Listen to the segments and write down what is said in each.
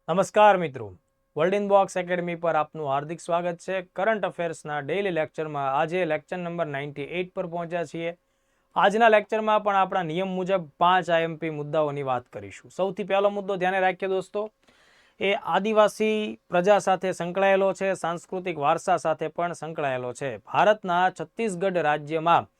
નમસ્કાર મિત્રો, world in box academy પર આપનું હાર્દિક સ્વાગત છે. કરંટ અફેર્સના ડેઇલી લેક્ચરમાં આજે લેક્ચર નંબર 98 પર પહોંચ્યા છીએ. આજના લેક્ચરમાં પણ આપણા નિયમ મુજબ 5 આઈએમપી મુદ્દાઓની વાત કરીશું. સૌથી પહેલો મુદ્દો ધ્યાને રાખીએ દોસ્તો, એ આદિવાસી પ્રજા સાથે સંકળાયેલો છે, સાંસ્કૃતિક વારસા સાથે પણ સંકળાયેલો છે. ભારતના છત્તીસગઢ રાજ્યમાં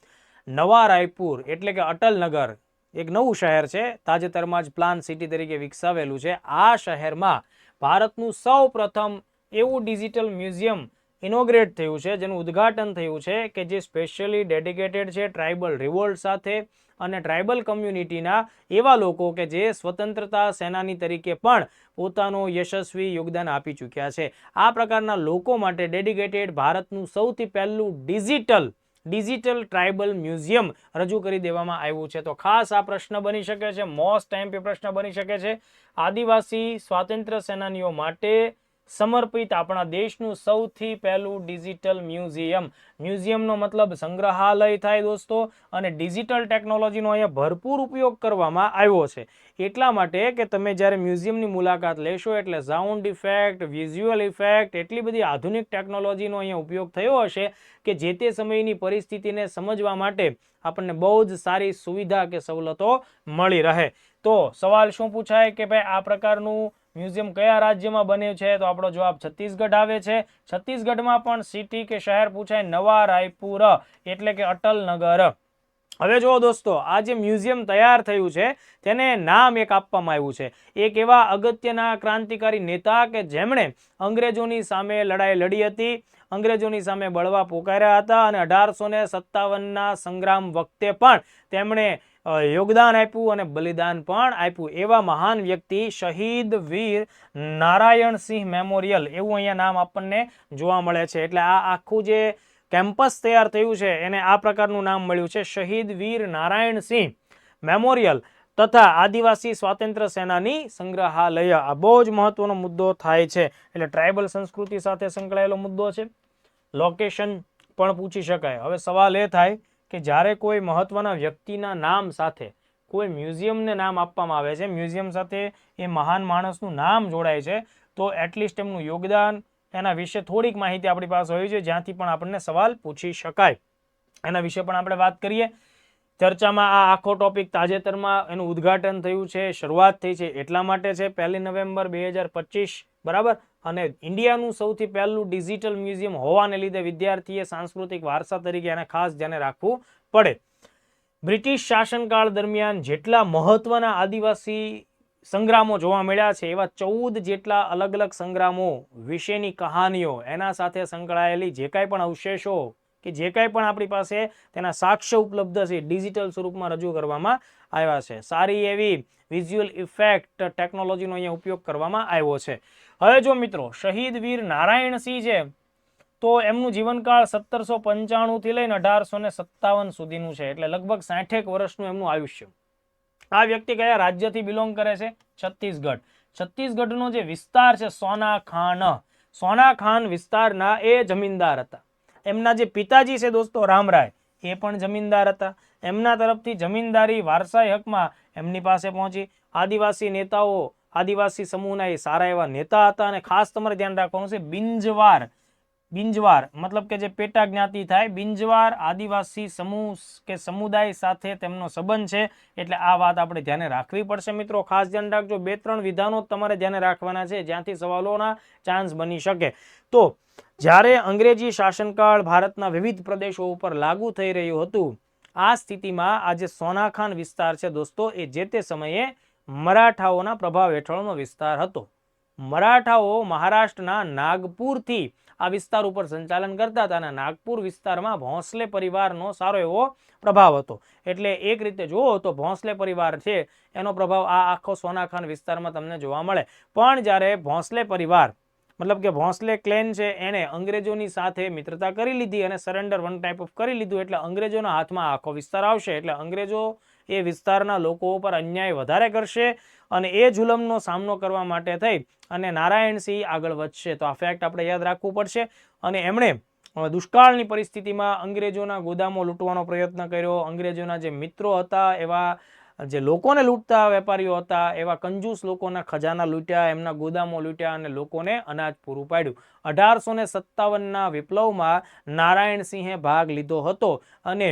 નવા રાયપુર એટલે કે અટલનગર એક નવું શહેર છે, તાજેતરમાં જ પ્લાન સિટી તરીકે વિકસાવેલું છે. આ શહેરમાં ભારતનું સૌ પ્રથમ એવું ડિજિટલ મ્યુઝિયમ ઇનોગ્રેટ થયું છે, જેનું ઉદ્ઘાટન થયું છે, કે જે સ્પેશિયલી ડેડિકેટેડ છે ટ્રાઇબલ રિવોલ્ટ સાથે અને ટ્રાઇબલ કમ્યુનિટીના એવા લોકો કે જે સ્વતંત્રતા સેનાની તરીકે પણ પોતાનું યશસ્વી યોગદાન આપી ચૂક્યા છે. આ પ્રકારના લોકો માટે ડેડિકેટેડ ભારતનું સૌથી પહેલું ડિજિટલ ટ્રાઇબલ મ્યુઝિયમ રજૂ કરી દેવામાં આવ્યું છે. તો ખાસ આ પ્રશ્ન બની શકે છે, મોસ્ટ આઈએમપી પ્રશ્ન બની શકે છે, આદિવાસી સ્વાતંત્ર્ય સેનાનીઓ માટે સમર્પિત આપણા દેશનું સૌથી પહેલું ડિજિટલ મ્યુઝિયમનો મતલબ સંગ્રહાલય થાય દોસ્તો, અને ડિજિટલ ટેકનોલોજીનો અહીંયા ભરપૂર ઉપયોગ કરવામાં આવ્યો છે. એટલા માટે કે તમે જ્યારે મ્યુઝિયમની મુલાકાત લેશો એટલે સાઉન્ડ ઇફેક્ટ, વિઝ્યુઅલ ઇફેક્ટ, એટલી બધી આધુનિક ટેકનોલોજીનો અહીંયા ઉપયોગ થયો હશે કે જે તે સમયની પરિસ્થિતિને સમજવા માટે આપણને બહુ જ સારી સુવિધા કે સવલતો મળી રહે. તો સવાલ શું પૂછાય કે ભાઈ આ પ્રકારનું મ્યુઝિયમ કયા રાજ્યમાં બન્યું છે? તો આપણો જવાબ છત્તીસગઢ આવે છે. છત્તીસગઢમાં પણ સિટી કે શહેર પૂછાય નવા રાયપુર એટલે કે અટલનગર. હવે જુઓ દોસ્તો, આ જે મ્યુઝિયમ તૈયાર થયું છે તેને નામ એક આપવામાં આવ્યું છે એક એવા અગત્યના ક્રાંતિકારી નેતા કે જેમણે અંગ્રેજોની સામે લડાઈ લડી હતી, અંગ્રેજોની સામે બળવા પોકાર્યા હતા અને 1857ના સંગ્રામ વખતે પણ તેમણે યોગદાન આપ્યું અને બલિદાન પણ આપ્યું. એવા મહાન વ્યક્તિ શહીદ વીર નારાયણસિંહ મેમોરિયલ એવું અહીંયા નામ આપણને જોવા મળે છે. એટલે આ આખું જે કેમ્પસ તૈયાર થયું છે એને આ પ્રકારનું નામ મળ્યું છે, શહીદ વીર નારાયણસિંહ મેમોરિયલ તથા આદિવાસી સ્વાતંત્ર્ય સેનાની સંગ્રહાલય. આ બહુ જ મહત્વનો મુદ્દો થાય છે. એટલે ટ્રાઇબલ સંસ્કૃતિ સાથે સંકળાયેલો મુદ્દો છે. લોકેશન પણ પૂછી શકાય. હવે સવાલ એ થાય કે જ્યારે કોઈ મહત્વના વ્યક્તિના નામ સાથે કોઈ મ્યુઝિયમને નામ આપવામાં આવે છે, મ્યુઝિયમ સાથે એ મહાન માણસનું નામ જોડાય છે, તો એટલીસ્ટ એમનું યોગદાન, એના વિશે થોડીક માહિતી આપણી પાસે હોવી જોઈએ જ્યાંથી પણ આપણને સવાલ પૂછી શકાય. એના વિશે પણ આપણે વાત કરીએ. ચર્ચામાં આ આખો ટોપિક તાજેતરમાં એનું ઉદ્ઘાટન થયું છે, શરૂઆત થઈ છે એટલા માટે છે 1 નવેમ્બર 2025, બરાબર. અને ઇન્ડિયાનું સૌથી પહેલું ડિજિટલ મ્યુઝિયમ હોવાને લીધે વિદ્યાર્થીએ સાંસ્કૃતિક વારસા તરીકે એને ખાસ ધ્યાને રાખવું પડે. બ્રિટિશ શાસનકાળ દરમિયાન જેટલા મહત્વના આદિવાસી સંગ્રામો જોવા મળ્યા છે એવા 14 જેટલા અલગ અલગ સંગ્રામો વિશેની કહાનીઓ, એના સાથે સંકળાયેલી જે કાંઈ પણ અવશેષો કે જે કાંઈ પણ આપણી પાસે તેના સાક્ષ્ય ઉપલબ્ધ છે ડિજિટલ સ્વરૂપમાં રજૂ કરવામાં આવ્યા છે. સારી એવી વિઝ્યુઅલ ઇફેક્ટ ટેકનોલોજીનો અહીંયા ઉપયોગ કરવામાં આવ્યો છે. હવે જો મિત્રો, શહીદ વીર નારાયણસિંહ છે તો એમનું જીવનકાળ 1795 થી લઈને 1857 સુધીનું છે, એટલે લગભગ 60 વર્ષનું એમનું આયુષ્ય. આ વ્યક્તિ કયા રાજ્યથી બિલોંગ કરે છે? છત્તીસગઢ. છત્તીસગઢનો જે વિસ્તાર છે સોનાખાન વિસ્તારના એ જમીનદાર હતા. એમના જે પિતાજી છે દોસ્તો રામરાય, એ પણ જમીનદાર હતા. એમના તરફથી જમીનદારી વારસાઈ હકમાં એમની પાસે પહોંચી. આદિવાસી નેતાઓ, આદિવાસી સમૂહના એ સારા એવા નેતા હતા. અને ખાસ તમારે ધ્યાન રાખવાનું છે, બિંજવાર મતલબ કે જે પેટા જ્ઞાતિ થાય, બિંજવાર આદિવાસી સમૂહ કે સમુદાય સાથે તેમનો સંબંધ છે. એટલે આ વાત આપણે ધ્યાને રાખવી પડશે મિત્રો. ખાસ ધ્યાન રાખજો, 2-3 વિધાનો તમારે ધ્યાને રાખવાના છે જ્યાંથી સવાલોના ચાન્સ બની શકે. તો જ્યારે અંગ્રેજી શાસનકાળ ભારતના વિવિધ પ્રદેશો ઉપર લાગુ થઈ રહ્યું હતું, આ સ્થિતિમાં આ જે સોનાખાન વિસ્તાર છે દોસ્તો, એ જે તે સમયે મરાઠાઓના પ્રભાવ હેઠળનો વિસ્તાર હતો. મરાઠાઓ મહારાષ્ટ્રના નાગપુરથી આ વિસ્તાર ઉપર સંચાલન કરતા હતા અને નાગપુર વિસ્તારમાં ભોંસલે પરિવારનો સારો એવો પ્રભાવ હતો. એટલે એક રીતે જુઓ તો ભોંસલે પરિવાર છે એનો પ્રભાવ આ આખો સોનાખાન વિસ્તારમાં તમને જોવા મળે. પણ જ્યારે ભોંસલે પરિવાર મતલબ કે ભોંસલે ક્લેન છે એને અંગ્રેજોની સાથે મિત્રતા કરી લીધી અને સરેન્ડર વન ટાઈપ ઓફ કરી લીધું, એટલે અંગ્રેજોના હાથમાં આખો વિસ્તાર આવશે. એટલે અંગ્રેજો એ વિસ્તારના લોકો ઉપર અન્યાય વધારે કરશે અને એ જુલમનો સામનો કરવા માટે થઈ અને નારાયણસિંહ આગળ વધશે. તો આ ફેક્ટ આપણે યાદ રાખવું પડશે. અને એમણે દુષ્કાળની પરિસ્થિતિમાં અંગ્રેજોના ગોદામો લૂંટવાનો પ્રયત્ન કર્યો. અંગ્રેજોના જે મિત્રો હતા એવા જે લોકોને લૂંટતા વેપારીઓ હતા એવા કંજૂસ લોકોના ખજાના લૂંટ્યા, એમના ગોદામો લૂંટ્યા અને લોકોને અનાજ પૂરું પાડ્યું. 1857ના વિપ્લવમાં નારાયણ સિંહે ભાગ લીધો હતો અને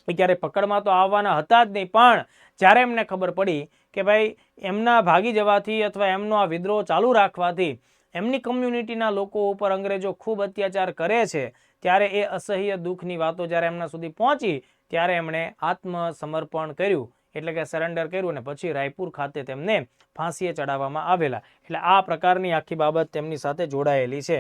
એ ક્યારે પકડમાં તો આવવાના હતા જ નહીં, પણ જ્યારે એમને ખબર પડી કે ભાઈ એમના ભાગી જવાથી અથવા એમનો આ વિદ્રોહ ચાલુ રાખવાથી એમની કમ્યુનિટીના લોકો ઉપર અંગ્રેજો ખૂબ અત્યાચાર કરે છે, ત્યારે એ અસહ્ય દુઃખની વાતો જ્યારે એમના સુધી પહોંચી ત્યારે એમણે આત્મસમર્પણ કર્યું, એટલે કે સરેન્ડર કર્યું, અને પછી રાયપુર ખાતે તેમને ફાંસીએ ચડાવવામાં આવેલા. એટલે આ પ્રકારની આખી બાબત તેમની સાથે જોડાયેલી છે.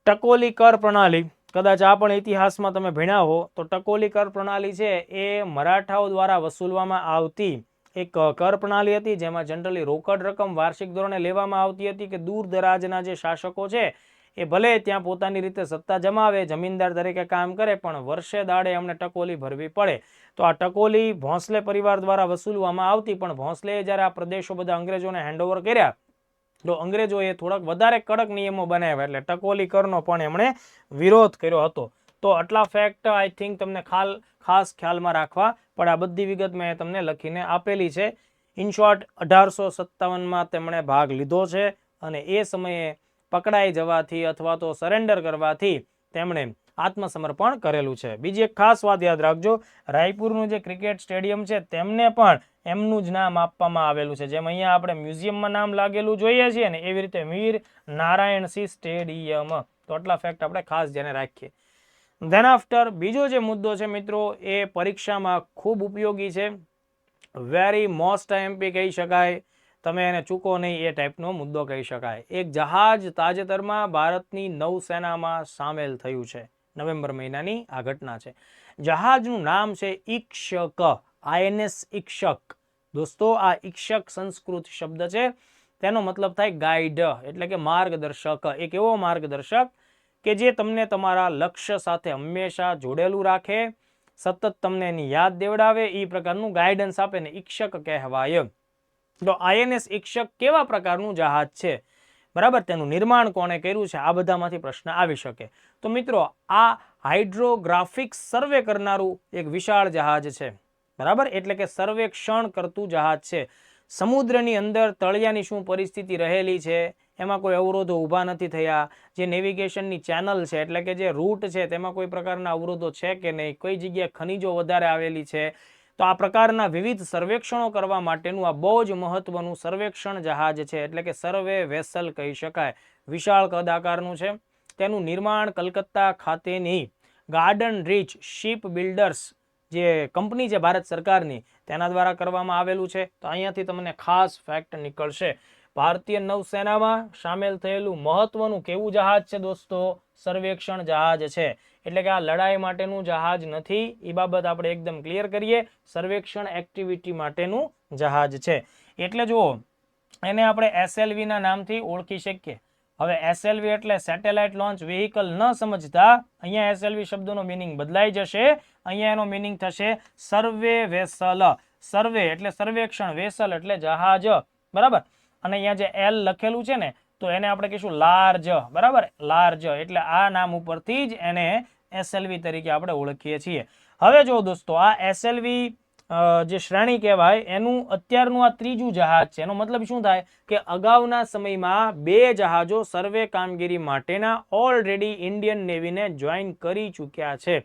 ટકોલી કર પ્રણાલી, કદાચ આ પણ ઇતિહાસમાં તમે ભણ્યા હો તો ટકોલી કર પ્રણાલી છે એ મરાઠાઓ દ્વારા વસૂલવામાં આવતી એક કર પ્રણાલી હતી, જેમાં જનરલી રોકડ રકમ વાર્ષિક ધોરણે લેવામાં આવતી હતી કે દૂર દરાજના જે શાસકો છે એ ભલે ત્યાં પોતાની રીતે સત્તા જમાવે, જમીનદાર તરીકે કામ કરે, પણ વર્ષે દાડે એમને ટકોલી ભરવી પડે. તો આ ટકોલી ભોંસલે પરિવાર દ્વારા વસૂલવામાં આવતી, પણ ભોંસલેએ જ્યારે આ પ્રદેશો બધા અંગ્રેજોને હેન્ડઓવર કર્યા તો અંગ્રેજોએ થોડાક વધારે કડક નિયમો બનાવ્યા, એટલે ટકોલી કરનો પણ એમણે વિરોધ કર્યો હતો. તો આટલા ફેક્ટ આઈ થિંક તમને ખાસ ખ્યાલમાં રાખવા પણ આ બધી વિગત મેં તમને લખીને આપેલી છે. ઇન શોર્ટ 1857માં તેમણે ભાગ લીધો છે અને એ સમયે પકડાઈ જવાથી અથવા તો સરેન્ડર કરવાથી તેમણે આત્મસમર્પણ કરેલું છે. બીજી એક ખાસ વાત યાદ રાખજો, રાયપુરનું જે ક્રિકેટ સ્ટેડિયમ છે તેમને પણ એમનું જ નામ આપવામાં આવેલું છે. જેમ અહીંયા આપણે મ્યુઝિયમમાં નામ લાગેલું જોઈએ છીએ ને, એવી રીતે વીર નારાયણસિંહ સ્ટેડિયમ. તો આટલા ફેક્ટ આપણે ખાસ ધ્યાને રાખીએ. ધેન આફ્ટર બીજો જે મુદ્દો છે મિત્રો, એ પરીક્ષામાં ખૂબ ઉપયોગી છે, વેરી મોસ્ટ આઈએમપી કહી શકાય, તમે એને ચૂકો નહીં એ ટાઈપનો મુદ્દો કહી શકાય. એક જહાજ તાજેતરમાં ભારતની નૌસેનામાં સામેલ થયું છે, નવેમ્બર મહિનાની આ ઘટના છે. જહાજનું નામ છે ઈક્ષક, INS ઈક્ષક. દોસ્તો આ ઈક્ષક સંસ્કૃત શબ્દ છે, તેનો મતલબ થાય ગાઈડ, એટલે કે માર્ગદર્શક. એક એવો માર્ગદર્શક કે જે તમને તમારા લક્ષ્ય સાથે હંમેશા જોડેલું રાખે, સતત તમને એની યાદ દેવડાવે, એ પ્રકારનું ગાઈડન્સ આપે ને ઈક્ષક કહેવાય. તો INS ઈક્ષક કેવા પ્રકારનું જહાજ છે, બરાબર, તેનું નિર્માણ કોણે કર્યું છે, આ બધામાંથી પ્રશ્ન આવી શકે. તો મિત્રો આ હાઇડ્રોગ્રાફિક સર્વે કરનારું એક વિશાળ જહાજ છે, બરાબર, એટલે કે સર્વેક્ષણ કરતું જહાજ છે. સમુદ્રની અંદર તળિયાની શું પરિસ્થિતિ રહેલી છે, એમાં કોઈ અવરોધો ઊભા નથી થયા, જે નેવિગેશનની ચેનલ છે એટલે કે જે રૂટ છે તેમાં કોઈ પ્રકારના અવરોધો છે કે નહીં, કઈ જગ્યાએ ખનિજો વધારે આવેલી છે. તો આ પ્રકારના વિવિધ સર્વેક્ષણો કરવા માટેનું આ બહુ જ મહત્વનું સર્વેક્ષણ જહાજ છે, એટલે કે સર્વે વેસલ કહી શકાય. વિશાળ કદ આકારનું છે. તેનું નિર્માણ કલકત્તા ખાતેની ગાર્ડન રીચ શિપ બિલ્ડર્સ જે કંપની છે ભારત સરકારની, તેના દ્વારા કરવામાં આવેલું છે. તો અહીંયાથી તમને ખાસ ફેક્ટ નીકળશે. ભારતીય નૌસેનામાં સામેલ થયેલું મહત્વનું કેવું જહાજ છે દોસ્તો? સર્વેક્ષણ જહાજ છે. એટલે કે આ લડાઈ માટેનું જહાજ નથી, એ બાબત આપણે એકદમ ક્લિયર કરીએ. સર્વેક્ષણ એક્ટિવિટી માટેનું જહાજ છે. એટલે જુઓ, એને આપણે SLV ના નામથી ઓળખી શકીએ. હવે SLV એટલે સેટેલાઇટ લોન્ચ વ્હીકલ ન સમજતા, અહીંયા SLV શબ્દનો મિનિંગ બદલાઈ જશે. અહીંયા એનો મિનિંગ થશે સર્વે વેસલ. સર્વે એટલે સર્વેક્ષણ, વેસલ એટલે જહાજ, બરાબર. અને અહીંયા જે L લખેલું છે ને, તો એને આપણે કહીશું લાર્જ, બરાબર, લાર્જ. એટલે આ નામ ઉપરથી જ એને SLV તરીકે આપણે ઓળખીએ છીએ. હવે જો દોસ્તો, આ SLV જે શ્રેણી કહેવાય એનું અત્યારનું આ ત્રીજું જહાજ છે. એનો મતલબ શું થાય કે અગાઉના સમયમાં 2 જહાજો સર્વે કામગીરી માટેના ઓલરેડી ઇન્ડિયન નેવીને જોઈન કરી ચૂક્યા છે.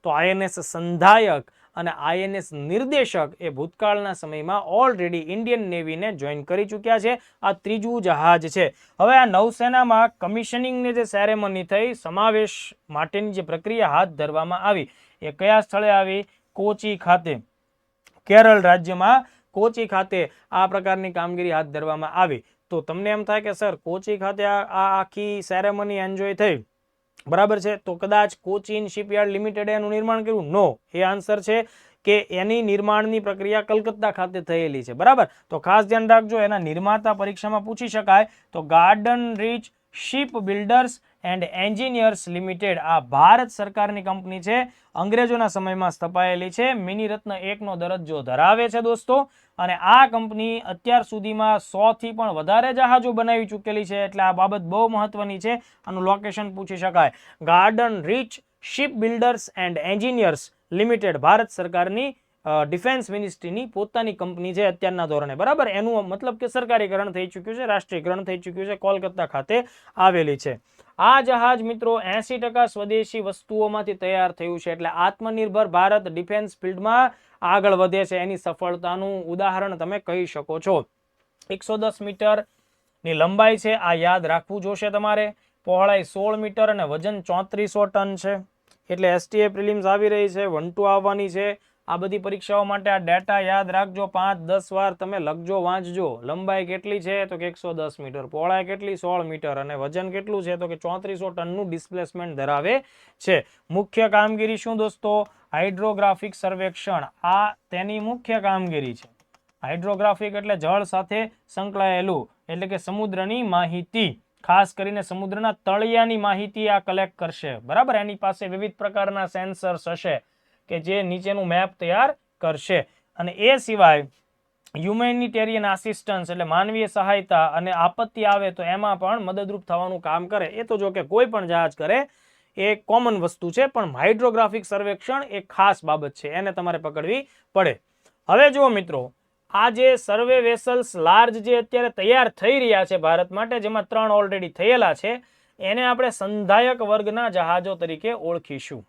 તો INS સંધાયક અને INS નિર્દેશક એ ભૂતકાળના સમયમાં ઓલરેડી ઇન્ડિયન નેવીને જોઈન કરી ચૂક્યા છે. આ ત્રીજું જહાજ છે. હવે આ નૌસેનામાં કમિશનિંગની જે સેરેમની થઈ, સમાવેશ માટેની જે પ્રક્રિયા હાથ ધરવામાં આવી, એ કયા સ્થળે આવી? કોચી ખાતે, કેરળ રાજ્યમાં કોચી ખાતે આ પ્રકારની કામગીરી હાથ ધરવામાં આવી. તો તમને એમ થાય કે સર કોચી ખાતે આ આખી સેરેમની એન્જોય થઈ, બરાબર છે, તો કદાચ કોચીન શિપયાર્ડ લિમિટેડ એનું નિર્માણ કર્યું? નો. એ આન્સર છે કે એની નિર્માણની પ્રક્રિયા કલકત્તા ખાતે થયેલી છે, બરાબર. તો ખાસ ધ્યાન રાખજો, એના નિર્માતા પરીક્ષામાં પૂછી શકાય. તો Garden Reach Ship Builders and Engineers Limited આ ભારત સરકારની કંપની છે, અંગ્રેજોના સમયમાં સ્થપાયેલી છે, મિની રત્ન 1 નો દરજ્જો ધરાવે છે દોસ્તો. અને આ કંપની અત્યાર સુધીમાં 100 થી પણ વધારે જહાજો બનાવી ચૂકેલી છે. એટલે આ બાબત બહુ મહત્વની છે. આનું લોકેશન પૂછી શકાય. Garden Reach Ship Builders and Engineers Limited Bharat સરકારની ડિફેન્સ મિનિસ્ટ્રીની પોતાની કંપની છે અત્યારના ધોરણે, બરાબર. એનું મતલબ કે સરકારીકરણ થઈ ચૂક્યું છે, રાષ્ટ્રીયકરણ થઈ ચૂક્યું છે, કોલકાતા ખાતે આવેલી છે. આ જહાજ મિત્રો 80% સ્વદેશી વસ્તુઓમાંથી તૈયાર થયું છે, એટલે આત્મનિર્ભર ભારત ડિફેન્સ ફિલ્ડમાં આગળ વધે છે. એની સફળતાનું ઉદાહરણ તમે કહી શકો છો. 110 મીટરની લંબાઈ છે, આ યાદ રાખવું જોશે તમારે. પહોળાઈ 16 મીટર અને વજન 3400 ટન છે. એટલે STA પ્રિલિમ્સ આવી રહી છે, 1-2 આવવાની છે. આ બધી પરીક્ષાઓ માટે આ ડેટા યાદ રાખજો, 5-10 વાર તમે લખજો, વાંચજો. લંબાઈ કેટલી છે તો કે 110 મીટર, પહોળાઈ કેટલી 16 મીટર અને વજન કેટલું છે તો કે 3400 ટનનું ડિસ્પ્લેસમેન્ટ ધરાવે છે. મુખ્ય કામગીરી શું દોસ્તો? હાઇડ્રોગ્રાફિક સર્વેક્ષણ, આ તેની મુખ્ય કામગીરી છે. હાઇડ્રોગ્રાફિક એટલે જળ સાથે સંકળાયેલું, એટલે કે સમુદ્રની માહિતી, ખાસ કરીને સમુદ્રના તળિયાની માહિતી આ કલેક્ટ કરશે, બરાબર. એની પાસે વિવિધ પ્રકારના સેન્સર્સ હશે કે જે નીચેનું મેપ તૈયાર કરશે. અને એ સિવાય હ્યુમેનિટેરિયન આસિસ્ટન્સ એટલે માનવીય સહાયતા અને આપત્તિ આવે તો એમાં પણ મદદરૂપ થવાનું કામ કરે. એ તો જો કે કોઈ પણ જહાજ કરે એ કોમન વસ્તુ છે, પણ હાઇડ્રોગ્રાફિક સર્વેક્ષણ એ ખાસ બાબત છે, એને તમારે પકડવી પડે. હવે જુઓ મિત્રો, આ જે સર્વે વેસલ્સ લાર્જ જે અત્યારે તૈયાર થઈ રહ્યા છે ભારત માટે, જેમાં 3 ઓલરેડી થયેલા છે, એને આપણે સંધાયક વર્ગના જહાજો તરીકે ઓળખીશું,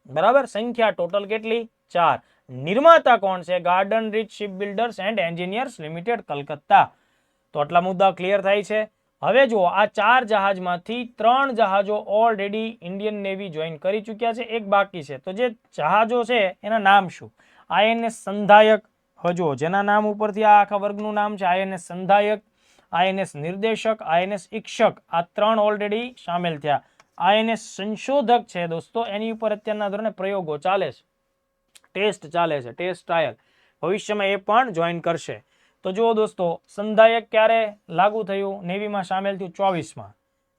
બરાબર. સંખ્યા ટોટલ કેટલી? 4. નિર્માતા કોણ છે? Garden Reach Ship Builders and Engineers Limited, Calcutta. તો આટલા મુદ્દા ક્લિયર થાય છે. હવે જુઓ, આ 4 જહાજમાંથી 3 જહાજો ઓલરેડી ઇન્ડિયન નેવી જોઈન કરી ચૂક્યા છે, એક બાકી છે. તો જે જહાજો છે એના નામ શું? INS સંધાયક, હજુ જેના નામ ઉપરથી આ આખા વર્ગનું નામ છે, INS સંધાયક, INS નિર્દેશક, INS ઈક્ષક, આ 3 ઓલરેડી સામેલ થયા. INS સંશોધક છે દોસ્તો, એની ઉપર અત્યારના ધોરણે પ્રયોગો ચાલે છે, ટેસ્ટ ચાલે છે, ટેસ્ટ ટ્રાયલ. ભવિષ્યમાં એ પણ જોઈન કરશે. તો જુઓ દોસ્તો, સંધાયક ક્યારે લાગુ થયું? નેવીમાં સામેલ થયું 24માં.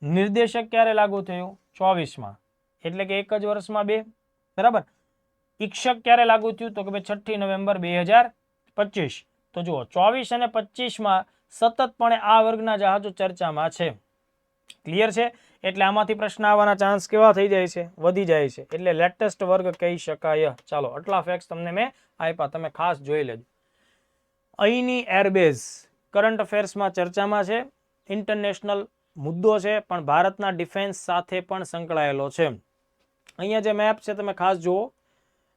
નિર્દેશક ક્યારે લાગુ થયું? 24માં, એટલે કે એક જ વર્ષમાં 2, બરાબર. ઈક્ષક ક્યારે લાગુ થયું તો કે 6 નવેમ્બર 2025. તો જુઓ, 24 અને 25માં સતતપણે આ વર્ગના જહાજો ચર્ચામાં છે. ક્લિયર છે? એટલે આમાંથી પ્રશ્ન આવવાના ચાન્સ કેવા થઈ જાય છે? વધી જાય છે. એટલે લેટેસ્ટ વર્ગ કહી શકાય. ચાલો, આટલા ફેક્ટ્સ તમને મેં આપ્યા, તમે ખાસ જોઈ લેજો. અહીંની એરબેઝ કરંટ અફેર્સમાં ચર્ચામાં છે, ઇન્ટરનેશનલ મુદ્દો છે, પણ ભારતના ડિફેન્સ સાથે પણ સંકળાયેલો છે. અહીંયા જે મેપ છે તમે ખાસ જુઓ.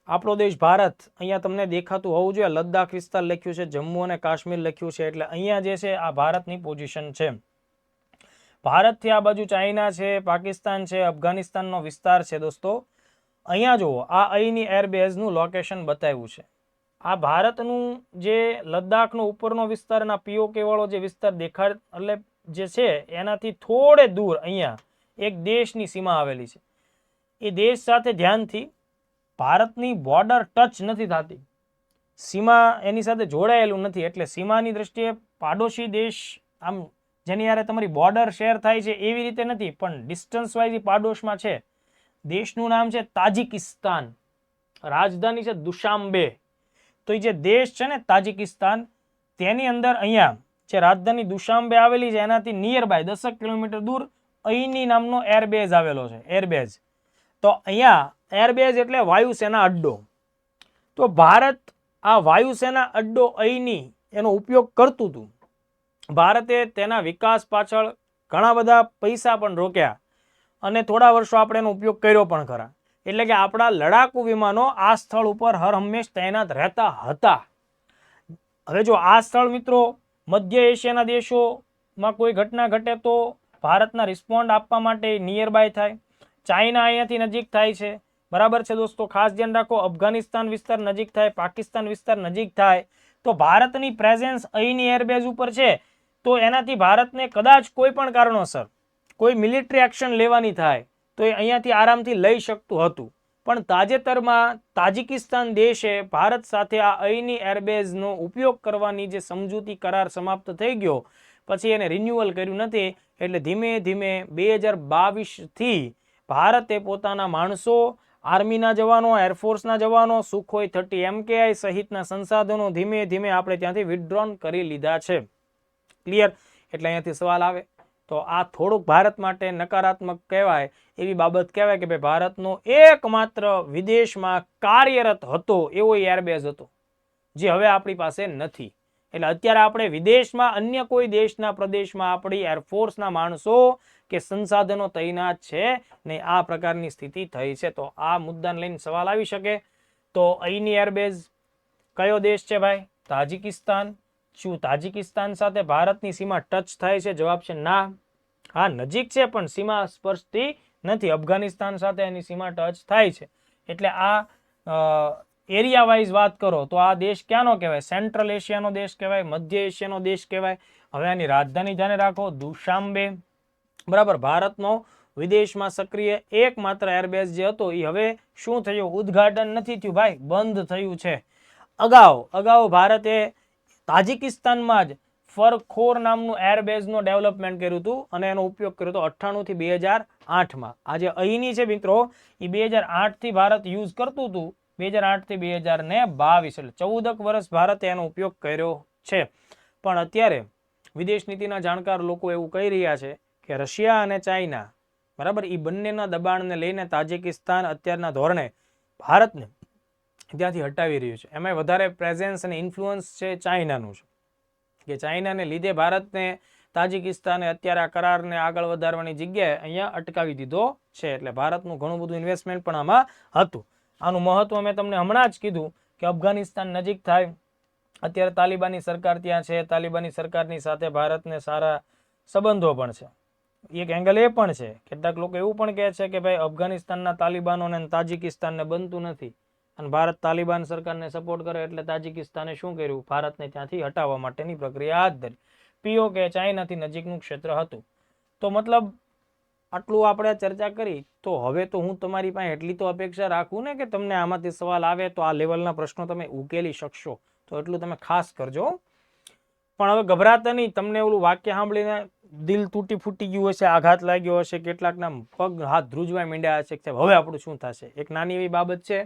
આપણો દેશ ભારત અહીંયા તમને દેખાતું હોવું જોઈએ. લદ્દાખ વિસ્તાર લખ્યું છે, જમ્મુ અને કાશ્મીર લખ્યું છે, એટલે અહીંયા જે છે આ ભારતની પોઝિશન છે. ભારતથી આ બાજુ ચાઇના છે, પાકિસ્તાન છે, અફઘાનિસ્તાનનો વિસ્તાર છે દોસ્તો. અહીંયા જુઓ, આ અહીંની એરબેઝનું લોકેશન બતાવ્યું છે. આ ભારતનું જે લદ્દાખનો ઉપરનો વિસ્તાર અને POK વાળો જે વિસ્તાર દેખાડ એટલે જે છે એનાથી થોડે દૂર અહીંયા એક દેશની સીમા આવેલી છે. એ દેશ સાથે ધ્યાનથી, ભારતની બોર્ડર ટચ નથી થતી, સીમા એની સાથે જોડાયેલું નથી, એટલે સીમાની દ્રષ્ટિએ પાડોશી દેશ આમ જેની યારે તમારી બોર્ડર શેર થાય છે એવી રીતે નથી, પણ ડિસ્ટન્સ વાઇઝ પાડોશમાં છે. દેશનું નામ છે તાજિકિસ્તાન, રાજધાની છે દુશાંબે. તો એ જે દેશ છે ને તાજિકિસ્તાન, તેની અંદર અહીંયા જે રાજધાની દુશાંબે આવેલી છે એનાથી નિયર બાય 10 કિલોમીટર દૂર અહીંની નામનો એરબેઝ આવેલો છે, એરબેઝ. તો અહીંયા એરબેઝ એટલે વાયુસેના અડ્ડો. તો ભારત આ વાયુસેના અડ્ડો અહીંની એનો ઉપયોગ કરતું હતું. ભારતે તેના વિકાસ પાછળ ઘણા બધા પૈસા પણ રોક્યા અને થોડા વર્ષો આપણે એનો ઉપયોગ કર્યો પણ ખરા. એટલે કે આપણા લડાકુ વિમાનો આ સ્થળ ઉપર હર હંમેશ તૈનાત રહેતા હતા. હવે જો આ સ્થળ મિત્રો મધ્ય એશિયાના દેશોમાં કોઈ ઘટના ઘટે તો ભારતના રિસ્પોન્ડ આપવા માટે નિયર બાય થાય. ચાઇના અહીંયાથી નજીક થાય છે, બરાબર છે દોસ્તો. ખાસ ધ્યાન રાખો, અફઘાનિસ્તાન વિસ્તાર નજીક થાય, પાકિસ્તાન વિસ્તાર નજીક થાય. તો ભારતની પ્રેઝન્સ અહીંની એરબેઝ ઉપર છે, તો એનાથી ભારતને કદાચ કોઈ પણ કારણોસર કોઈ મિલિટરી એક્શન લેવાની થાય તો એ અહીંયાથી આરામથી લઈ શકતું હતું. પણ તાજેતરમાં તાજિકિસ્તાન દેશે ભારત સાથે આ અહીંની એરબેઝનો ઉપયોગ કરવાની જે સમજૂતી કરાર સમાપ્ત થઈ ગયો, પછી એને રિન્યુઅલ કર્યું નથી. એટલે ધીમે ધીમે 2022થી ભારતે પોતાના માણસો, આર્મીના જવાનો, એરફોર્સના જવાનો, સુખોઈ 30 MKI સહિતના સંસાધનો ધીમે ધીમે આપણે ત્યાંથી વિથડ્રોન કરી લીધા છે. ક્લિયર? એટલે અહીંયાથી સવાલ આવે તો આ થોડુંક ભારત માટે નકારાત્મક કહેવાય એવી બાબત કહેવાય કે ભાઈ ભારતનો એકમાત્ર વિદેશમાં કાર્યરત હતો એવો એરબેઝ હતો. જે હવે આપણી પાસે નથી. એટલે અત્યારે આપણે વિદેશમાં અન્ય કોઈ દેશના પ્રદેશમાં આપણી એરફોર્સના માણસો કે સંસાધનો તૈનાત છે ને આ પ્રકારની સ્થિતિ થઈ છે. તો આ મુદ્દાને લઈને સવાલ આવી શકે. તો અહીંની એરબેઝ કયો દેશ છે ભાઈ? તાજિકિસ્તાન. શું તાજિકિસ્તાન સાથે ભારતની સીમા ટચ થાય છે? જવાબ છે ના. હા, નજીક છે પણ સીમા સ્પર્શતી નથી. અફઘાનિસ્તાન સાથે એની સીમા ટચ થાય છે. એટલે આ એરિયા વાઇઝ વાત કરો તો આ દેશ ક્યાંનો કહેવાય? સેન્ટ્રલ એશિયાનો દેશ કહેવાય, મધ્ય એશિયાનો દેશ કહેવાય. હવે આની રાજધાની ધ્યાને રાખો, દુશાંબે. બરાબર. ભારતનો વિદેશમાં સક્રિય એકમાત્ર એરબેઝ જે હતો એ હવે શું થયું? ઉદ્ઘાટન નથી થયું ભાઈ, બંધ થયું છે. અગાઉ ભારતે તાજિકિસ્તાનમાં જ ફરખોર નામનું એરબેઝનું ડેવલપમેન્ટ કર્યું હતું અને એનો ઉપયોગ કર્યો હતો 98 થી 2008માં. આજે અહીંની છે મિત્રો એ 2008 થી ભારત યુઝ કરતું હતું. 2008 થી 2022 એટલે 14 વર્ષ ભારતે એનો ઉપયોગ કર્યો છે. પણ અત્યારે વિદેશ નીતિના જાણકાર લોકો એવું કહી રહ્યા છે કે રશિયા અને ચાઇના, બરાબર, એ બંનેના દબાણને લઈને તાજિકિસ્તાન અત્યારના ધોરણે ભારતને ત્યાંથી હટાવી રહ્યું છે. એમાં વધારે પ્રેઝન્સ અને ઇન્ફ્લુઅન્સ છે ચાઇનાનું છે કે ચાઇનાને લીધે ભારતને તાજિકિસ્તાને અત્યારે આ કરારને આગળ વધારવાની જગ્યાએ અહીંયા અટકાવી દીધો છે. એટલે ભારતનું ઘણું બધું ઇન્વેસ્ટમેન્ટ પણ આમાં હતું. આનું મહત્વ મેં તમને હમણાં જ કીધું કે અફઘાનિસ્તાન નજીક થાય. અત્યારે તાલિબાની સરકાર ત્યાં છે. તાલિબાની સરકારની સાથે ભારતને સારા સંબંધો પણ છે. એક એંગલ એ પણ છે, કેટલાક લોકો એવું પણ કહે છે કે ભાઈ અફઘાનિસ્તાનના તાલિબાનોને તાજિકિસ્તાનને બનતું નથી અને ભારત તાલિબાન સરકારને સપોર્ટ કરે એટલે તાજિકિસ્તાને શું કર્યું? ભારતને ત્યાંથી હટાવવા માટેની પ્રક્રિયા હાથ ધરી. પીઓકે ચાઇનાથી નજીકનું ક્ષેત્ર હતું. તો મતલબ આટલું આપણે ચર્ચા કરી. તો હવે તો હું તમારી પાસે એટલી તો અપેક્ષા રાખું ને કે તમને આમાંથી સવાલ આવે તો આ લેવલના પ્રશ્નો તમે ઉકેલી શકશો. તો એટલું તમે ખાસ કરજો. પણ હવે ગભરાતા નહીં. તમને ઓલું વાક્ય સાંભળીને દિલ તૂટી ફૂટી ગયું હશે, આઘાત લાગ્યો હશે, કેટલાકના પગ હાથ ધ્રુજવા માંડ્યા હશે કે હવે આપણું શું થશે. એક નાની એવી બાબત છે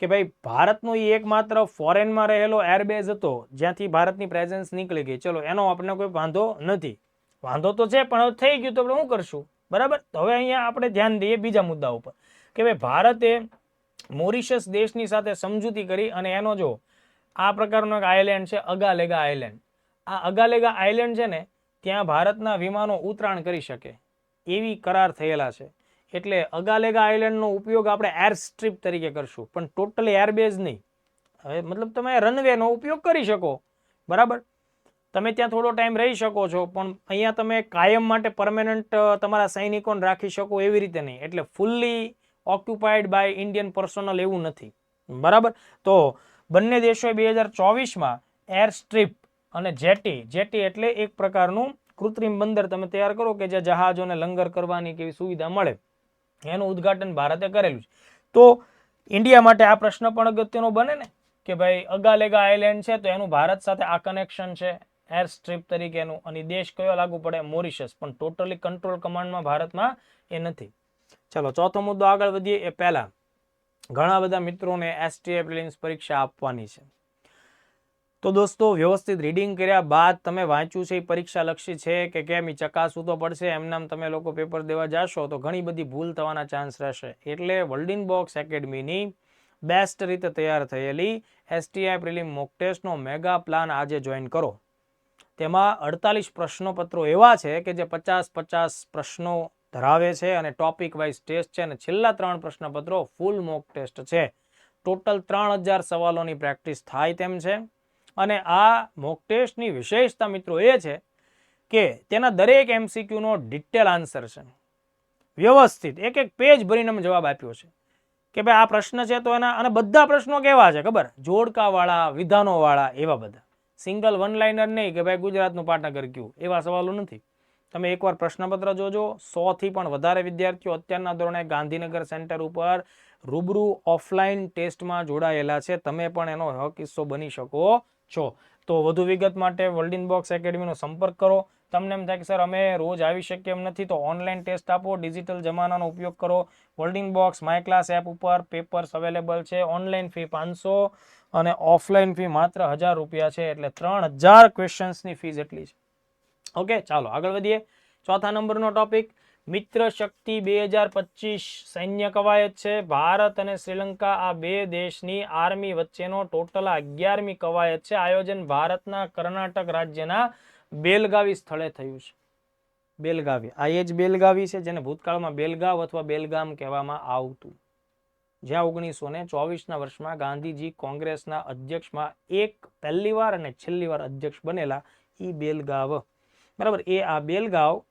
કે ભાઈ ભારતનો એ એકમાત્ર ફોરેનમાં રહેલો એરબેઝ હતો જ્યાંથી ભારતની પ્રેઝન્સ નીકળી ગઈ. ચલો એનો આપણને કોઈ વાંધો નથી. વાંધો તો છે પણ હવે થઈ ગયું તો આપણે શું કરશું? બરાબર. તો હવે અહીંયા આપણે ધ્યાન દઈએ બીજા મુદ્દા ઉપર કે ભાઈ ભારતે મોરિશસ દેશની સાથે સમજૂતી કરી અને એનો જો આ પ્રકારનો એક આઇલેન્ડ છે અગાલેગા આઇલેન્ડ. આ અગાલેગા આઇલેન્ડ છે ને ત્યાં ભારતના વિમાનો ઉતરાણ કરી શકે એવી કરાર થયેલા છે. એટલે અગાલેગા આઇલેન્ડનો ઉપયોગ આપણે એર સ્ટ્રીપ તરીકે કરશું પણ ટોટલી એરબેઝ નહીં. હવે મતલબ તમે રનવેનો ઉપયોગ કરી શકો, બરાબર. તમે ત્યાં થોડો ટાઈમ રહી શકો છો પણ અહીંયા તમે કાયમ માટે પરમેનન્ટ તમારા સૈનિકોને રાખી શકો એવી રીતે નહીં. એટલે fully occupied by Indian personal એવું નથી, બરાબર. તો બંને દેશોએ 2024માં એર સ્ટ્રીપ અને જેટી એટલે એક પ્રકારનું કૃત્રિમ બંદર તમે તૈયાર કરો કે જ્યાં જહાજોને લંગર કરવાની કેવી સુવિધા મળે, એનું ઉદ્ઘાટન ભારતે કરેલું છે. તો ઇન્ડિયા માટે આ પ્રશ્ન પણ અગત્યનો બને ને કે ભાઈ અગાલેગા આઇલેન્ડ છે તો એનું ભારત સાથે આ કનેક્શન છે એર સ્ટ્રીપ તરીકેનું. અને દેશ કયો લાગુ પડે? મોરિશસ. પણ ટોટલી કંટ્રોલ કમાન્ડમાં ભારતમાં એ નથી. ચલો ચોથો મુદ્દો આગળ વધીએ એ પહેલા ઘણા બધા મિત્રોને એસટીએ પ્રિલિમ્સ પરીક્ષા આપવાની છે. તો દોસ્તો વ્યવસ્થિત રીડિંગ કર્યા બાદ તમે વાંચ્યું છે એ પરીક્ષા લક્ષી છે કે કેમ એ ચકાસવું તો પડશે. એમનામ તમે લોકો પેપર દેવા જાશો તો ઘણી બધી ભૂલ થવાના ચાન્સ રહેશે. એટલે વર્લ્ડિન બોક્સ એકેડમીની બેસ્ટ રીતે તૈયાર થયેલી એસટીઆઈ પ્રિલિમ મોક ટેસ્ટનો મેગા પ્લાન આજે જોઈન કરો. તેમાં 48 પ્રશ્નોપત્રો એવા છે કે જે 50-50 પ્રશ્નો ધરાવે છે અને ટોપિક વાઇઝ ટેસ્ટ છે અને છેલ્લા 3 પ્રશ્નપત્રો ફૂલ મોક ટેસ્ટ છે. ટોટલ 3000 સવાલોની પ્રેક્ટિસ થાય તેમ છે. અને આ મોક ટેસ્ટની વિશેષતા મિત્રો એ છે કે તેના દરેક એમસીક્યુનો ડિટેલ આન્સર છે. વ્યવસ્થિત એક એક પેજ ભરીને અમે જવાબ આપ્યો છે કે ભાઈ આ પ્રશ્ન છે તો એના. અને બધા પ્રશ્નો કેવા છે ખબર? જોડકાવાળા, વિધાનોવાળા, એવા બધા. સિંગલ વન લાઇનર નહીં કે ભાઈ ગુજરાતનું પાટનગર કયું, એવા સવાલો નથી. તમે એકવાર પ્રશ્નપત્ર જોજો. 100 થી પણ વધારે વિદ્યાર્થીઓ અત્યારના ધોરણે ગાંધીનગર સેન્ટર ઉપર રૂબરૂ ઓફલાઈન ટેસ્ટમાં જોડાયેલા છે. તમે પણ એનો હક હિસ્સો બની શકો છો. તો વધુ વિગત માટે વર્લ્ડિન બોક્સ એકેડમીનો સંપર્ક કરો. તમને એમ થાય કે સર અમે રોજ આવી શકીએ એમ નથી તો ઓનલાઈન ટેસ્ટ આપો, ડિજિટલ જમાનાનો ઉપયોગ કરો. વર્લ્ડિન બોક્સ માય ક્લાસ એપ ઉપર પેપર્સ અવેલેબલ છે. ઓનલાઈન ફી 500 અને ઓફલાઈન ફી માત્ર 1000 રૂપિયા છે. એટલે 3000 ક્વેશ્ચન્સની ફીસ એટલી છે. ઓકે, ચાલો આગળ વધીએ. ચોથા નંબરનો ટોપિક મિત્ર શક્તિ 2025 સૈન્ય કવાયત છે. ભારત અને શ્રીલંકા આ બે દેશની આર્મી વચ્ચેનો ટોટલ 11મી કવાયત છે. આયોજન ભારતના કર્ણાટક રાજ્યના બેલગાવી સ્થળે થયું છે. બેલગાવી, આ એ જ બેલગાવી છે જેને ભૂતકાળમાં બેલગાવ અથવા બેલગામ કહેવામાં આવતું, જ્યાં 1924ના વર્ષમાં ગાંધીજી કોંગ્રેસના અધ્યક્ષમાં એક પહેલી વાર અને છેલ્લી વાર અધ્યક્ષ બનેલા ઈ બેલગાવ, બરાબર. એ આ બેલગાવ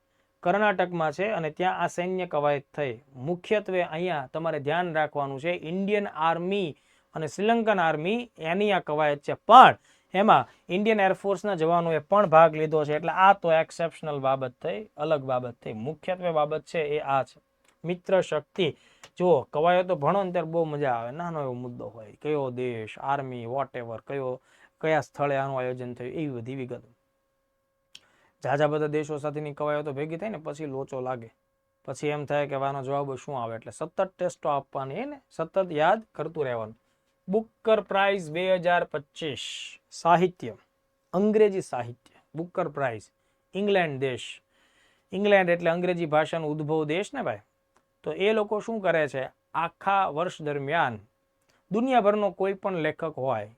કર્ણાટકમાં છે અને ત્યાં આ સૈન્ય કવાયત થઈ. મુખ્યત્વે અહીંયા તમારે ધ્યાન રાખવાનું છે ઇન્ડિયન આર્મી અને શ્રીલંકન આર્મી એની આ કવાયત છે, પણ એમાં ઇન્ડિયન એરફોર્સના જવાનોએ પણ ભાગ લીધો છે. એટલે આ તો એક્સેપ્શનલ બાબત થઈ, અલગ બાબત થઈ. મુખ્યત્વે બાબત છે એ આ છે, મિત્ર શક્તિ. જુઓ, કવાયતો ભણો ને ત્યારે બહુ મજા આવે. નાનો એવો મુદ્દો હોય, કયો દેશ, આર્મી, વોટ એવર, કયા સ્થળે આનું આયોજન થયું, એવી બધી વિગતો. ઝાઝા બધા દેશો સાથેની કવાયતો ભેગી થાય ને પછી લોચો લાગે, પછી એમ થાય કે આનો જવાબ શું આવે. એટલે સતત ટેસ્ટો આપવાની એને સતત યાદ કરતું રહેવાનું. બુકર પ્રાઇઝ 2025 સાહિત્ય, અંગ્રેજી સાહિત્ય. બુકર પ્રાઇઝ, ઇંગ્લેન્ડ દેશ. ઇંગ્લેન્ડ એટલે અંગ્રેજી ભાષાનો ઉદ્ભવ દેશ ને ભાઈ. તો એ લોકો શું કરે છે, આખા વર્ષ દરમિયાન દુનિયાભરનો કોઈ પણ લેખક હોય,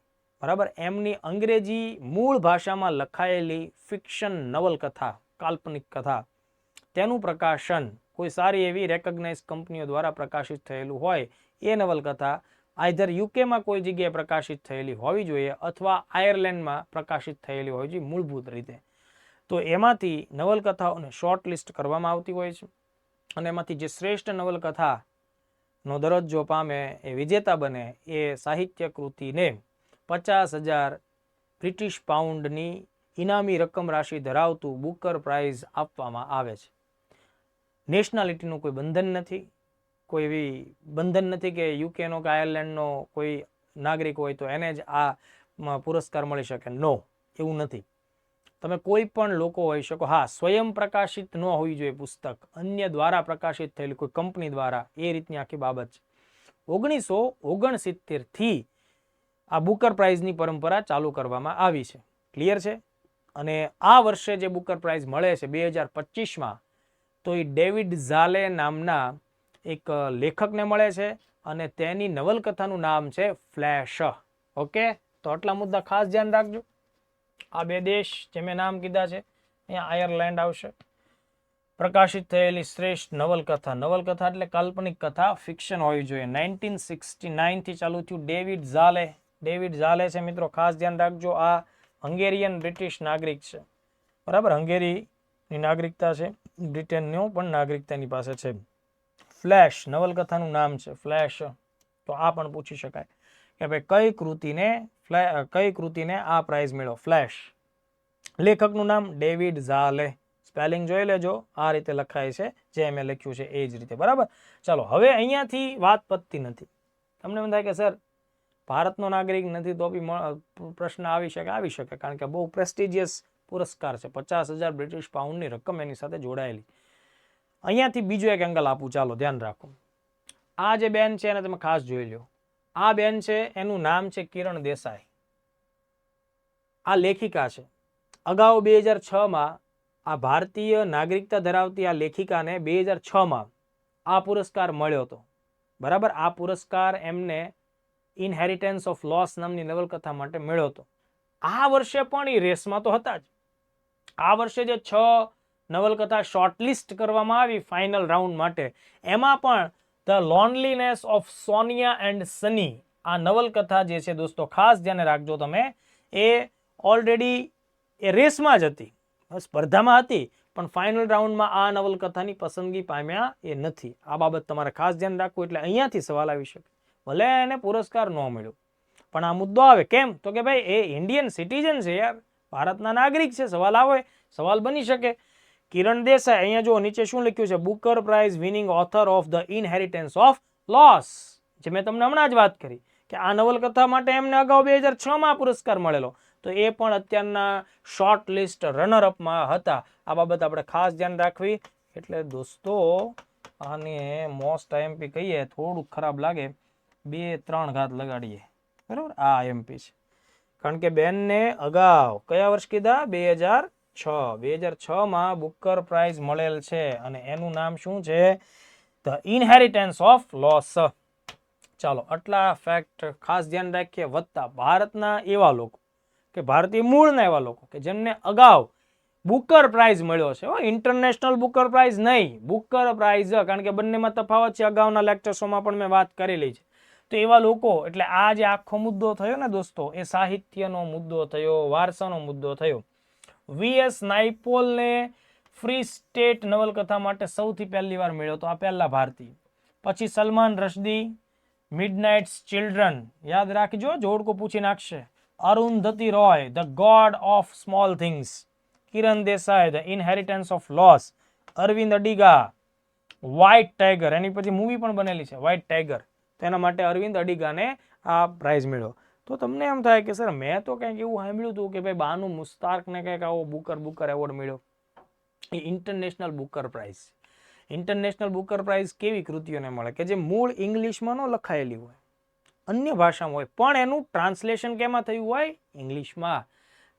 બરાબર, એમની અંગ્રેજી મૂળ ભાષામાં લખાયેલી ફિક્શન નવલકથા, કાલ્પનિક કથા, તેનું પ્રકાશન કોઈ સારી એવી રેકગ્નાઇઝ કંપનીઓ દ્વારા પ્રકાશિત થયેલું હોય. એ નવલકથા આઈધર યુકેમાં કોઈ જગ્યાએ પ્રકાશિત થયેલી હોવી જોઈએ અથવા આયર્લેન્ડમાં પ્રકાશિત થયેલી હોવી જોઈએ મૂળભૂત રીતે. તો એમાંથી નવલકથાઓને શોર્ટ લિસ્ટ કરવામાં આવતી હોય છે અને એમાંથી જે શ્રેષ્ઠ નવલકથાનો દરજ્જો પામે, એ વિજેતા બને, એ સાહિત્ય કૃતિને 50,000 બ્રિટિશ પાઉન્ડની ઇનામી રકમ રાશિ ધરાવતું બુકર પ્રાઇઝ આપવામાં આવે છે. નેશનાલિટીનું કોઈ બંધન નથી, કોઈ એવી બંધન નથી કે યુકેનો કે આયર્લેન્ડનો કોઈ નાગરિક હોય તો એને જ આ પુરસ્કાર મળી શકે. નો, એવું નથી. તમે કોઈ પણ લોકો હોઈ શકો. હા, સ્વયં પ્રકાશિત ન હોવી જોઈએ પુસ્તક, અન્ય દ્વારા પ્રકાશિત થયેલી કોઈ કંપની દ્વારા, એ રીતની આખી બાબત છે. 1969 થી આ બુકર પ્રાઇઝની પરંપરા ચાલુ કરવામાં આવી છે. ક્લિયર છે? અને આ વર્ષે જે બુકર પ્રાઇઝ મળે છે 2025માં, તો એ ડેવિડ ઝાલે નામના એક લેખકને મળે છે અને તેની નવલકથાનું નામ છે ફ્લેશ. ઓકે, તો આટલા મુદ્દા ખાસ ધ્યાન રાખજો. આ બે દેશ જે મેં નામ કીધા છે, અહીંયા આયર્લેન્ડ આવશે. પ્રકાશિત થયેલી શ્રેષ્ઠ નવલકથા, નવલકથા એટલે કાલ્પનિક કથા, ફિક્શન હોવી જોઈએ. 1969 થી ચાલુ થયું. ડેવિડ ઝાલે, ડેવિડ ઝાલે છે મિત્રો, ખાસ ધ્યાન રાખજો. આ હંગેરિયન બ્રિટિશ નાગરિક છે, બરાબર, હંગેરીની નાગરિકતા છે, બ્રિટનનો પણ નાગરિકતા એની પાસે છે. ફ્લેશ નવલકથાનું નામ છે, ફ્લેશ. તો આ પણ પૂછી શકાય કે ભાઈ કઈ કૃતિને આ પ્રાઇઝ મળ્યો, ફ્લેશ. લેખકનું નામ ડેવિડ ઝાલે. સ્પેલિંગ જોઈ લેજો, આ રીતે લખાય છે, જે મેં લખ્યું છે એ જ રીતે, બરાબર. ચાલો, હવે અહીંયાથી વાત પતતી નથી. તમને એમ થાય કે સર ભારતનો નાગરિક નથી તો બી પ્રશ્ન આવી શકે, કારણ કે બહુ પ્રેસ્ટિજિયસ પુરસ્કાર છે. 50,000 બ્રિટિશ પાઉન્ડની રકમ એની સાથે જોડાયેલી. અહીંયાથી બીજો એક એંગલ આપું, ચાલો ધ્યાન રાખો. આ જે બેન છે એને તમે ખાસ જોઈ લો. આ બેન છે, એનું નામ છે કિરણ દેસાઈ. આ લેખિકા છે. અગાઉ 2006માં આ ભારતીય નાગરિકતા ધરાવતી આ લેખિકાને 2006માં આ પુરસ્કાર મળ્યો હતો, બરાબર. આ પુરસ્કાર એમને ઇનહેરિટન્સ ઓફ લોસ નામની નવલકથા માટે મળ્યો હતો. આ વર્ષે પણ એ રેસમાં તો હતા જ. આ વર્ષે જે 6 નવલકથા શોર્ટલિસ્ટ કરવામાં આવી ફાઇનલ રાઉન્ડ માટે, એમાં પણ the loneliness of Sonia and Sunny આ નવલકથા જે છે દોસ્તો, ખાસ ધ્યાન રાખજો તમે, એ ઓલરેડી એ રેસમાં જ હતી, સ્પર્ધામાં હતી, પણ ફાઇનલ રાઉન્ડમાં આ નવલકથાની પસંદગી પામ્યા એ નથી. આ બાબત તમારે ખાસ ધ્યાન રાખવું. એટલે અહીંયાથી સવાલ આવી શકે, ભલે એને પુરસ્કાર ન મળ્યો, પણ આ મુદ્દો આવે. કેમ? તો કે ભાઈ એ ઇન્ડિયન સિટીઝન છે યાર, ભારતના નાગરિક છે. સવાલ આવે, સવાલ બની શકે. કિરણ દેસાઈ, અહીંયા જો નીચે શું લખ્યું છે, Booker Prize winning author of the inheritance of Loss, જે મેં તમને હમણાં જ વાત કરી કે આ નવલકથા માટે એમને અગાઉ 2006માં પુરસ્કાર મળેલો, તો એ પણ અત્યારના શોર્ટ લિસ્ટ રનરઅપમાં હતા. આ બાબત આપણે ખાસ ધ્યાન રાખવી. એટલે દોસ્તો આને મોસ્ટ આઈએમપી કહીએ, થોડુંક ખરાબ લાગે, 2-3 ઘાત લગાડીએ, બરાબર. આ આઈએમપી છે, કારણ કે બેનને અગાઉ કયા વર્ષ કીધા, 2006 2006 માં બુકર પ્રાઇઝ મળેલ છે અને એનું નામ શું છે? The inheritance of loss. ચાલો આટલા ફેક્ટ ખાસ ધ્યાન રાખીએ. વત્તા ભારતના એવા લોકો કે ભારતીય મૂળના એવા લોકો કે જેમને અગાઉ બુકર પ્રાઇઝ મળ્યો છે, ઇન્ટરનેશનલ બુકર પ્રાઇઝ નહીં, બુકર પ્રાઇઝ, કારણ કે બંનેમાં તફાવત છે, અગાઉના લેક્ચર્સોમાં પણ મેં વાત કરેલી છે. તો એવા લોકો, એટલે આ જે આખો મુદ્દો થયો ને દોસ્તો, એ સાહિત્યનો મુદ્દો થયો, વારસાનો મુદ્દો થયો. વીએસ નાયપોલને ફ્રી સ્ટેટ નવલકથા માટે સૌથી પહેલી વાર મળ્યો તો આ પહેલા ભારતીય. પછી સલમાન રશ્દી મિડનાઇટ્સ ચિલ્ડ્રન, યાદ રાખજો, જોડકો પૂછી નાખશે. Arundhati Roy the God of small things, Kiran Desai the inheritance of loss, Aravind Adiga white tiger, એની પછી મૂવી પણ બનેલી છે વ્હાઇટ ટાઈગર, તેના માટે અરવિંદ અડીગાને આ પ્રાઇઝ મળ્યો. તો તમને એમ થાય કે સર મેં તો કંઈક એવું સાંભળ્યું હતું કે ભાઈ બાનુ મુસ્તાકને કંઈક આવો બુકર એવોર્ડ મળ્યો. એ international Booker prize. International Booker prize કેવી કૃતિઓને મળે કે જે મૂળ ઇંગ્લિશમાં ન લખાયેલી હોય, અન્ય ભાષામાં હોય, પણ એનું ટ્રાન્સલેશન કેમાં થયું હોય? ઇંગ્લિશમાં.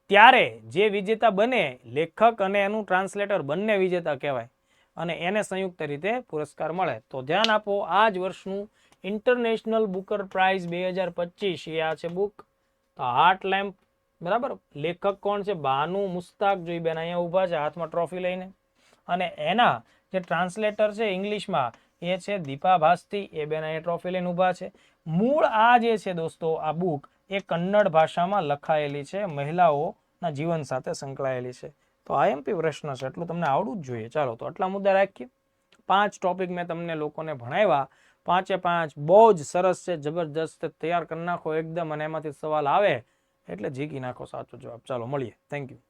ત્યારે જે વિજેતા બને, લેખક અને એનું ટ્રાન્સલેટર બંને વિજેતા કહેવાય અને એને સંયુક્ત રીતે પુરસ્કાર મળે. તો ધ્યાન આપો, આ જ વર્ષનું ઇન્ટરનેશનલ બુકર પ્રાઇઝ 2025 એ આ છે બુક ધ હાર્ટ લેમ્પ. બરાબર. લેખક કોણ છે? બાનુ મુસ્તાક. જોઈ બેન અહીંયા ઊભા છે હાથમાં ટ્રોફી લઈને. અને એના જે ટ્રાન્સલેટર છે ઇંગ્લિશમાં એ છે દીપા ભાસ્તી. એ બેન અહીંયા ટ્રોફી લઈને ઊભા છે. મૂળ આ જે છે દોસ્તો, આ બુક એ કન્નડ ભાષામાં લખાયેલી છે, મહિલાઓના જીવન સાથે સંકળાયેલી છે. તો આઈએમપી પ્રશ્ન છે, એટલું તમને આવડવું જ જોઈએ. ચાલો તો આટલા મુદ્દા રાખીએ. 5 ટોપિક મેં તમને લોકોને ભણાવ્યા, 5 બહુ જ સરસ છે, જબરજસ્ત. તૈયાર કરી નાખો એકદમ, અને એમાંથી સવાલ આવે એટલે જીકી નાખો સાચો જવાબ. ચાલો મળીએ. Thank you.